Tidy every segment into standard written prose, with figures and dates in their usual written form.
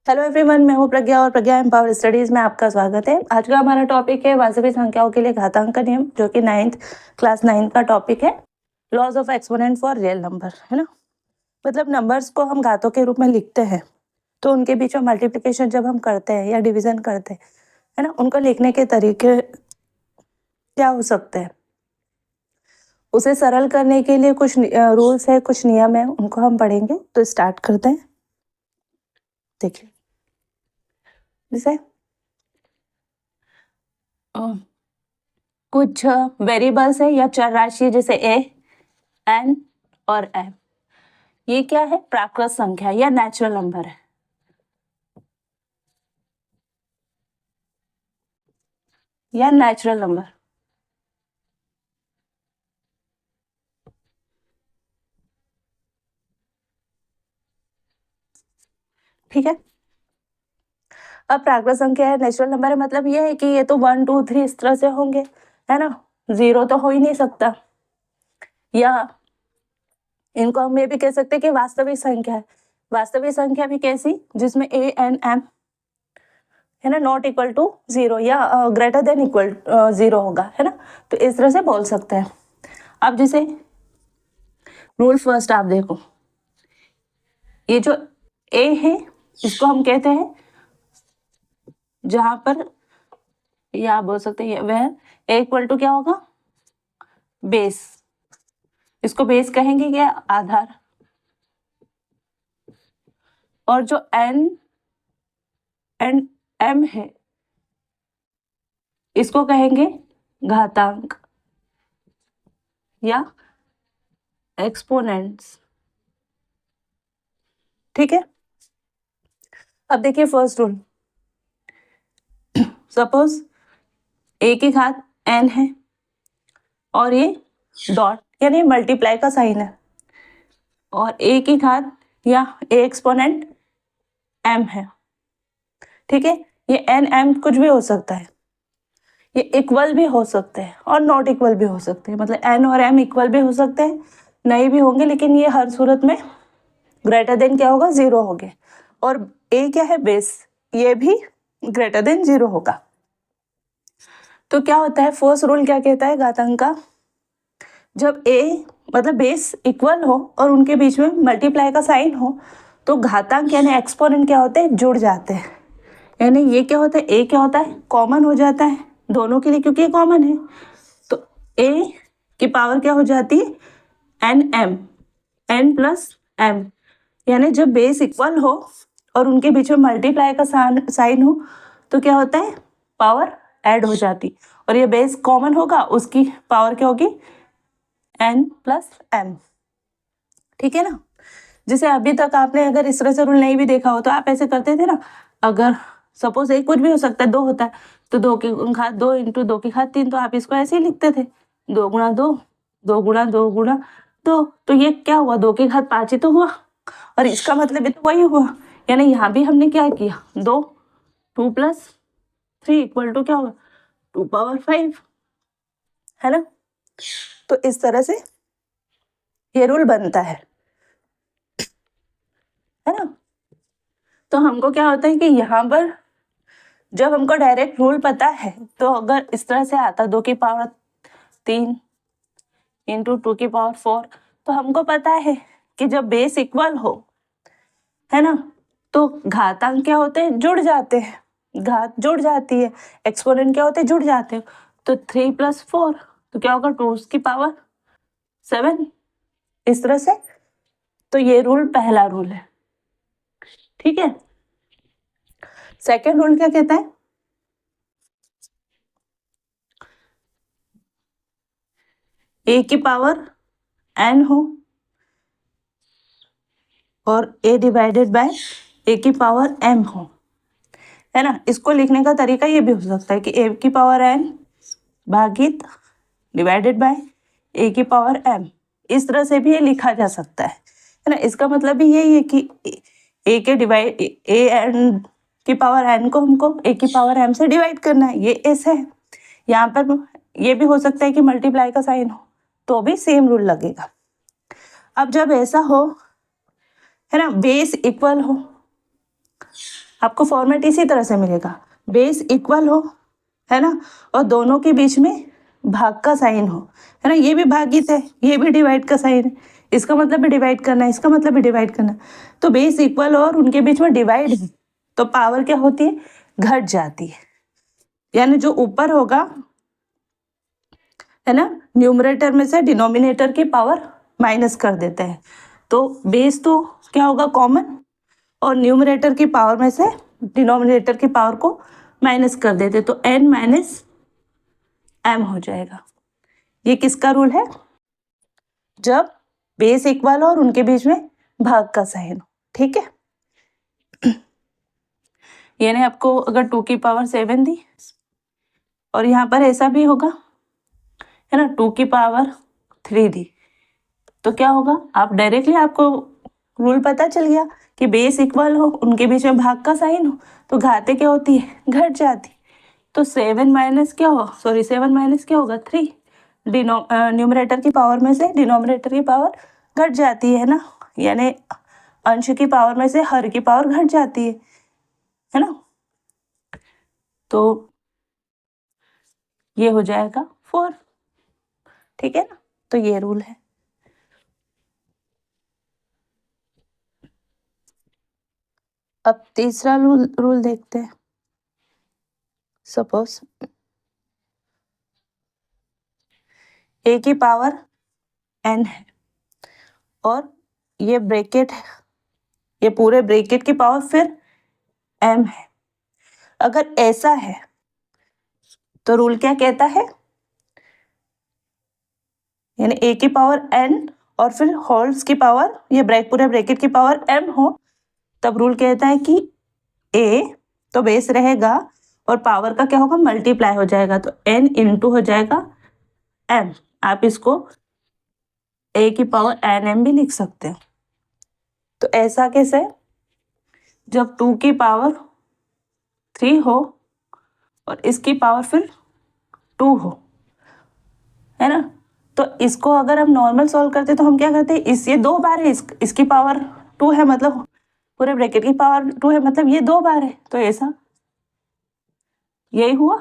Hello everyone, मैं हूँ प्रज्ञा और प्रज्ञा एम्पावर स्टडीज में आपका स्वागत है। आज का हमारा टॉपिक है वास्तविक संख्याओं के लिए घातांक का नियम, जो कि क्लास 9 का टॉपिक है। Laws of exponent for real number, है ना। मतलब नंबर्स को हम घातों के रूप में लिखते हैं, तो उनके बीच में मल्टीप्लिकेशन जब हम करते हैं या डिवीजन करते हैं, है ना, उनको लिखने के तरीके क्या हो सकते हैं। उसे सरल करने के लिए कुछ रूल्स है, कुछ नियम है, उनको हम पढ़ेंगे। तो स्टार्ट करते हैं। देखिए, जैसे कुछ वेरिएबल्स है या चर राशि है, जैसे ए, एन और एम। ये क्या है? प्राकृत संख्या या नेचुरल नंबर है। या नेचुरल नंबर, ठीक है। अब प्राकृत संख्या है, नेचुरल नंबर है, मतलब ये है कि ये तो 1 2 3 इस तरह से होंगे, है ना। 0 तो हो ही नहीं सकता। या इनको हम ये भी कह सकते हैं कि वास्तविक संख्या है। वास्तविक संख्या भी कैसी? जिसमें ए एन एम, है ना, नॉट इक्वल टू 0 या ग्रेटर देन इक्वल 0 होगा, है ना। तो इस तरह से बोल सकते हैं। अब जैसे रूल फर्स्ट आप देखो, ये जो ए है इसको हम कहते हैं, जहां पर या आप बोल सकते हैं वह ए इक्वल टू क्या होगा? बेस। इसको बेस कहेंगे क्या? आधार। और जो एन एंड एम है इसको कहेंगे घातांक या एक्सपोनेंट्स, ठीक है। अब देखिए फर्स्ट रूल, सपोज ए की घात एन है और ये डॉट यानी मल्टीप्लाई का साइन है, और ए की घात या ए एक्सपोनेंट एम है, ठीक है। ये एन एम कुछ भी हो सकता है, ये इक्वल भी हो सकते हैं और नॉट इक्वल भी हो सकते हैं। मतलब एन और एम इक्वल भी हो सकते हैं, नहीं भी होंगे, लेकिन ये हर सूरत में ग्रेटर देन क्या होगा? 0 होंगे। और ए क्या है? बेस, ये भी ग्रेटर देन 0 होगा। तो क्या होता है? फर्स्ट रूल क्या कहता है घातांक का? जब ए मतलब बेस इक्वल हो और उनके बीच में मल्टीप्लाई का साइन हो, तो घातांक यानी एक्सपोनेंट क्या होते हैं? जुड़ जाते हैं। यानी ये क्या होता है? ए क्या होता है? कॉमन हो जाता है दोनों के लिए, क्योंकि ये कॉमन है। तो ए की पावर क्या हो जाती है? N M, N plus M. यानी जब बेस इक्वल हो और उनके बीच में मल्टीप्लाई का साइन हो, तो क्या होता है? पावर ऐड हो जाती। और ये बेस कॉमन होगा, उसकी पावर क्या होगी? एन प्लस एम, ठीक है ना। जैसे अभी तक आपने अगर इस तरह से रूल नहीं भी देखा हो, तो आप ऐसे करते थे ना। अगर सपोज एक कुछ भी हो सकता है, 2 होता है, तो 2 की घात 2 इंटू 2 की घात 3, तो आप इसको ऐसे ही लिखते थे, 2 गुणा 2, 2 गुणा 2 गुणा 2। तो ये क्या हुआ? 2 की घात 5 ही तो हुआ, और इसका मतलब भी तो वही हुआ। यानी यहाँ भी हमने क्या किया? 2 2 प्लस 3 इक्वल टू क्या होगा? 2 पावर 5, है ना। तो इस तरह से ये रूल बनता है ना। तो हमको क्या होता है कि यहाँ पर जब हमको डायरेक्ट रूल पता है, तो अगर इस तरह से आता 2 की पावर 3 इंटू 2 की पावर 4, तो हमको पता है कि जब बेस इक्वल हो, है ना, तो घातांक क्या होते हैं? जुड़ जाते हैं। घात जुड़ जाती है, एक्सपोनेंट क्या होते हैं? जुड़ जाते हैं। तो 3 प्लस 4 तो क्या होगा? 2 की पावर 7, इस तरह से। तो ये रूल पहला रूल है, ठीक है। सेकेंड रूल क्या कहता है? ए की पावर एन हो और ए डिवाइडेड बाय ए की पावर एम हो, है ना। इसको लिखने का तरीका ये भी हो सकता है कि ए की पावर एन भागित डिवाइडेड बाय ए की पावर एम, इस तरह से भी ये लिखा जा सकता है ना। इसका मतलब भी यही है कि ए के डिवाइड ए एन की पावर एन को हमको ए की पावर एम से डिवाइड करना है, ये ऐसे है। यहाँ पर ये भी हो सकता है कि मल्टीप्लाई का साइन हो, तो भी सेम रूल लगेगा। अब जब ऐसा हो, है ना, बेस इक्वल हो, आपको फॉर्मेट इसी तरह से मिलेगा, बेस इक्वल हो, है ना, और दोनों के बीच में भाग का साइन हो, है ना, ये भी भागित है, ये भी डिवाइड का साइन है, इसका मतलब भी डिवाइड करना है, इसका मतलब भी डिवाइड करना है। तो बेस इक्वल हो और उनके बीच में डिवाइड है, तो पावर क्या होती है, घट जाती है। यानी जो ऊपर होगा, है ना, न्यूमरेटर में से डिनोमिनेटर की पावर माइनस कर देते हैं, तो बेस तो क्या होगा, कॉमन, और न्यूमरेटर की पावर में से डिनोमिनेटर की पावर को माइनस कर देते, तो n माइनस m हो जाएगा। ये किसका रूल है, जब बेस इक्वल हो और उनके बीच में भाग का साइन हो, ठीक है। यानी आपको अगर 2 की पावर 7 दी और यहाँ पर ऐसा भी होगा, है ना, 2 की पावर 3 दी, तो क्या होगा, आप डायरेक्टली, आपको रूल पता चल गया कि बेस इक्वल हो, उनके बीच में भाग का साइन हो, तो घाते क्या होती है, घट जाती। तो 7 माइनस क्या हो, सॉरी 7 माइनस क्या होगा, 3, न्यूमरेटर की पावर में से डिनोमिनेटर की पावर घट जाती है ना, यानी अंश की पावर में से हर की पावर घट जाती है ना, तो ये हो जाएगा 4, ठीक है ना, तो ये रूल है। अब तीसरा रूल देखते हैं। सपोज a की पावर n है और ये ब्रैकेट है, ये पूरे ब्रैकेट की पावर फिर m है। अगर ऐसा है तो रूल क्या कहता है, यानी a की पावर n और फिर होल्स की पावर, ये पूरे ब्रैकेट की पावर m हो, तब रूल कहता है कि a तो बेस रहेगा और पावर का क्या होगा, मल्टीप्लाई हो जाएगा, तो n इंटू हो जाएगा m। आप इसको a की पावर nm भी लिख सकते हैं। तो ऐसा कैसे, जब 2 की पावर 3 हो और इसकी पावर फिर 2 हो, है ना, तो इसको अगर हम नॉर्मल सॉल्व करते तो हम क्या करते हैं, ये 2 बार है, इसकी पावर 2 है, मतलब पूरे ब्रैकेट की पावर 2 है, मतलब ये 2 बार है, तो ऐसा यही हुआ।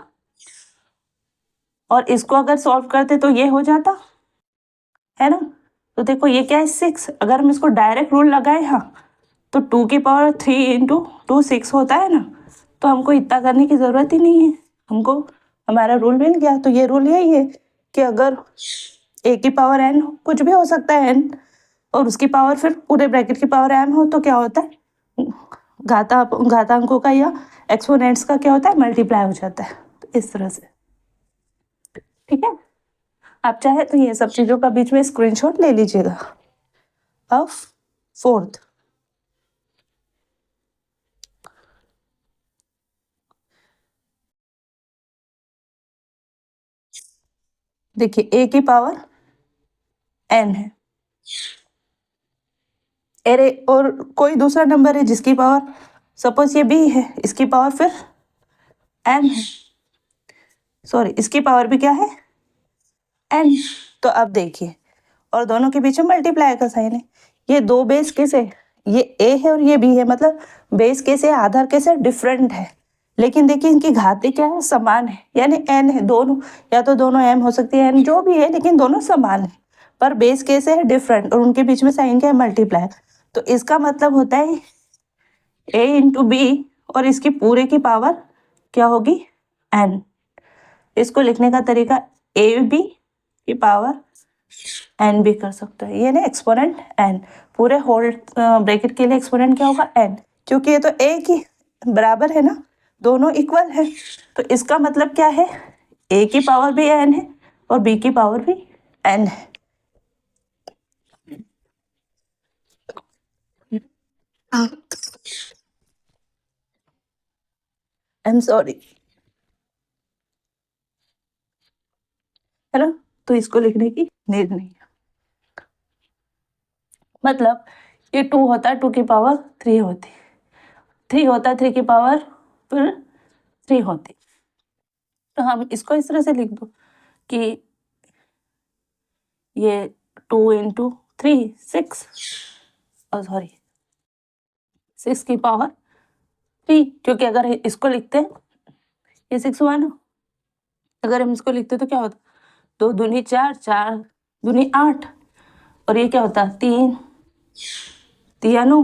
और इसको अगर सॉल्व करते तो ये हो जाता, है ना, तो देखो ये क्या है, 6। अगर हम इसको डायरेक्ट रूल लगाए, हाँ, तो 2 की पावर 3 इंटू 2 6 होता है ना, तो हमको इतना करने की ज़रूरत ही नहीं है, हमको हमारा रूल मिल गया। तो ये रूल यही है कि अगर a की पावर n हो, कुछ भी हो सकता है n, और उसकी पावर फिर पूरे ब्रैकेट की पावर m हो, तो क्या होता है, घातांकों का या एक्सपोनेंट्स का क्या होता है, मल्टीप्लाई हो जाता है। तो इस तरह से, ठीक है। आप चाहे तो ये सब चीज़ों का बीच में स्क्रीनशॉट ले लीजिएगा। अब 4th, देखिए a की पावर n है, अरे और कोई दूसरा नंबर है जिसकी पावर, सपोज ये b है, इसकी पावर फिर m है, सॉरी इसकी पावर भी क्या है, n। तो अब देखिए, और दोनों के बीच में मल्टीप्लाई का साइन है, ये 2 बेस कैसे, ये a है और ये b है, मतलब बेस कैसे, आधार कैसे डिफरेंट है, लेकिन देखिए इनकी घातें क्या है, समान है, यानी n है, दोनों, या तो दोनों m हो सकती है, n जो भी है, लेकिन दोनों समान है, पर बेस कैसे है, डिफरेंट, और उनके बीच में साइन क्या है, मल्टीप्लाई। तो इसका मतलब होता है a इंटू बी और इसकी पूरे की पावर क्या होगी, n। इसको लिखने का तरीका a b की पावर n भी कर सकते हैं, ये ना एक्सपोनेंट n, पूरे होल ब्रैकेट के लिए एक्सपोनेंट क्या होगा, n, क्योंकि ये तो एक ही बराबर है ना, दोनों इक्वल है, तो इसका मतलब क्या है, a की पावर भी n है और b की पावर भी n है। आई एम सॉरी, है ना, तो इसको लिखने की नीड नहीं है। मतलब ये 2 होता है, 2 की पावर 3 होती, 3 होता है, 3 की पावर फिर 3 होती, तो हम इसको इस तरह से लिख दो कि ये 2 इंटू 3 6, सॉरी 6 की पावर ठीक, क्योंकि अगर इसको लिखते हैं ये 6 हुआ ना, अगर हम इसको लिखते तो क्या होता, 2 दूनी 4, 4 दूनी 8, और ये क्या होता 3 तिया 9,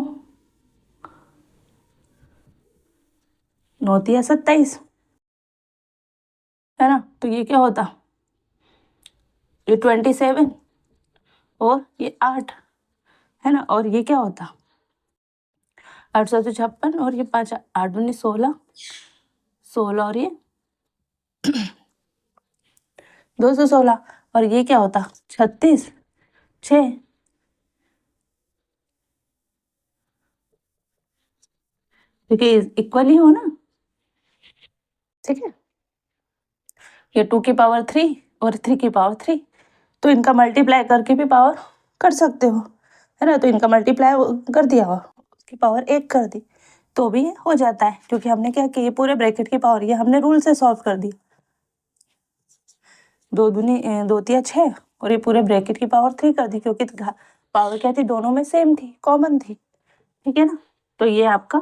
9 तिया 27, है ना। तो ये क्या होता, ये 27 और ये 8, है ना। और ये क्या होता 856 और ये 5, 8 दूनी 16, 16 और ये 216, और ये क्या होता 36 6, क्योंकि इक्वल ही हो ना, ठीक है। ये 2 की पावर 3 और 3 की पावर 3, तो इनका मल्टीप्लाई करके भी पावर कर सकते हो, है ना। तो इनका मल्टीप्लाई कर दिया और उसकी पावर 1 कर दी तो भी हो जाता है, क्योंकि हमने क्या किया, पूरे ब्रैकेट की पावर, ये हमने रूल से सॉल्व कर दी। 2 दूनी 2 तिया 6 और ये पूरे ब्रैकेट की पावर 3 कर दी, क्योंकि पावर क्या थी, दोनों में सेम थी, कॉमन थी, ठीक है ना। तो ये आपका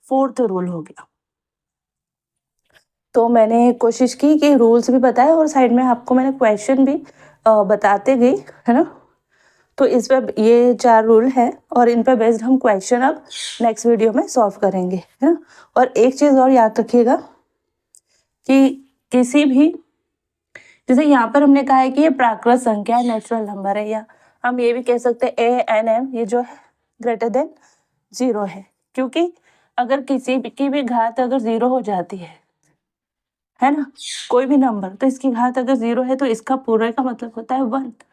4th रूल हो गया। तो मैंने कोशिश की कि रूल्स भी बताए और साइड में आपको मैंने क्वेश्चन भी बताते गई, है ना। तो इस पर ये 4 रूल हैं और इन पर बेस्ड हम क्वेश्चन अब नेक्स्ट वीडियो में सॉल्व करेंगे, है ना। और एक चीज़ और याद रखिएगा कि किसी भी, जैसे यहाँ पर हमने कहा है कि ये प्राकृत संख्या है, नेचुरल नंबर है, या हम ये भी कह सकते हैं ANM ये जो है ग्रेटर देन 0 है, क्योंकि अगर किसी की भी घात अगर 0 हो जाती है ना, कोई भी नंबर, तो इसकी घात अगर 0 है तो इसका पूरे का मतलब होता है 1।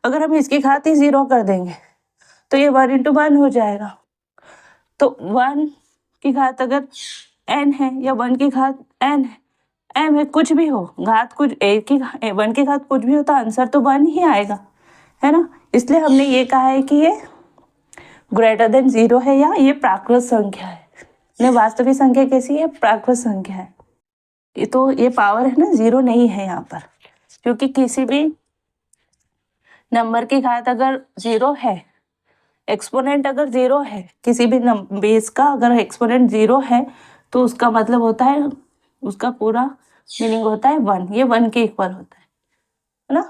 अगर हम इसकी घात ही 0 कर देंगे तो ये 1 × 1 हो जाएगा। तो 1 की घात अगर n है या 1 की घात n है, m है, कुछ भी हो घात, कुछ 1 की घात कुछ भी हो तो आंसर तो 1 ही आएगा, है ना। इसलिए हमने ये कहा है कि ये ग्रेटर देन 0 है या ये प्राकृत संख्या है। वास्तविक संख्या कैसी है, प्राकृत संख्या है। तो ये पावर है ना 0 नहीं है यहाँ पर, क्योंकि किसी भी नंबर की घात अगर 0 है, एक्सपोनेंट अगर 0 है, किसी भी बेस का अगर एक्सपोनेंट 0 है तो उसका मतलब होता है, उसका पूरा मीनिंग होता है 1, ये 1 के इक्वल होता है ना।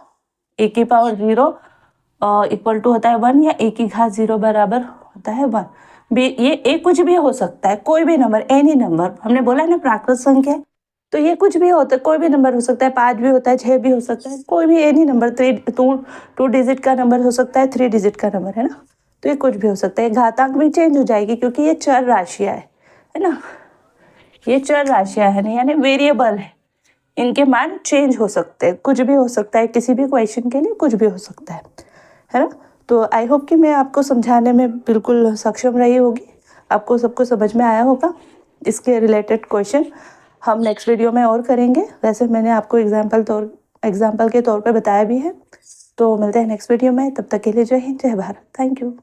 a की पावर 0 इक्वल टू होता है 1, या a की घात 0 बराबर होता है 1। ये a कुछ भी हो सकता है, कोई भी नंबर, एनी नंबर, हमने बोला है ना प्राकृत संख्या है, तो ये कुछ भी होता है, कोई भी नंबर हो सकता है, 5 भी होता है, 6 भी हो सकता है, कोई भी एनी नंबर, 2 डिजिट का नंबर हो सकता है, 3 डिजिट का नंबर, है ना। तो ये कुछ भी हो सकता है, घातांक भी चेंज हो जाएगी क्योंकि ये चर राशियाँ है ना, ये चर राशियाँ है ना, यानी वेरिएबल है, इनके मान चेंज हो सकते हैं, कुछ भी हो सकता है, किसी भी क्वेश्चन के लिए कुछ भी हो सकता है ना। तो आई होप कि मैं आपको समझाने में बिल्कुल सक्षम रही होगी, आपको सबको समझ में आया होगा। इसके रिलेटेड क्वेश्चन हम नेक्स्ट वीडियो में और करेंगे, वैसे मैंने आपको एग्जाम्पल के तौर पे बताया भी है। तो मिलते हैं नेक्स्ट वीडियो में, तब तक के लिए जय हिंद, जय भारत, थैंक यू।